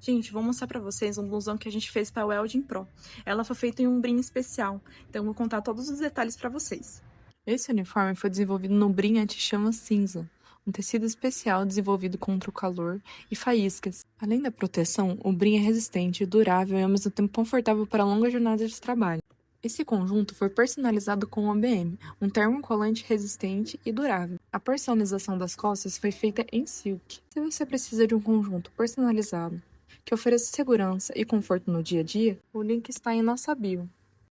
Gente, vou mostrar pra vocês um blusão que a gente fez pra Welding Pro. Ela foi feita em um brim especial, então eu vou contar todos os detalhes pra vocês. Esse uniforme foi desenvolvido no brim anti-chama cinza, um tecido especial desenvolvido contra o calor e faíscas. Além da proteção, o brim é resistente, durável e ao mesmo tempo confortável para longas jornadas de trabalho. Esse conjunto foi personalizado com OBM, um termocolante resistente e durável. A personalização das costas foi feita em silk. Se você precisa de um conjunto personalizado que ofereça segurança e conforto no dia a dia, o link está em nossa bio.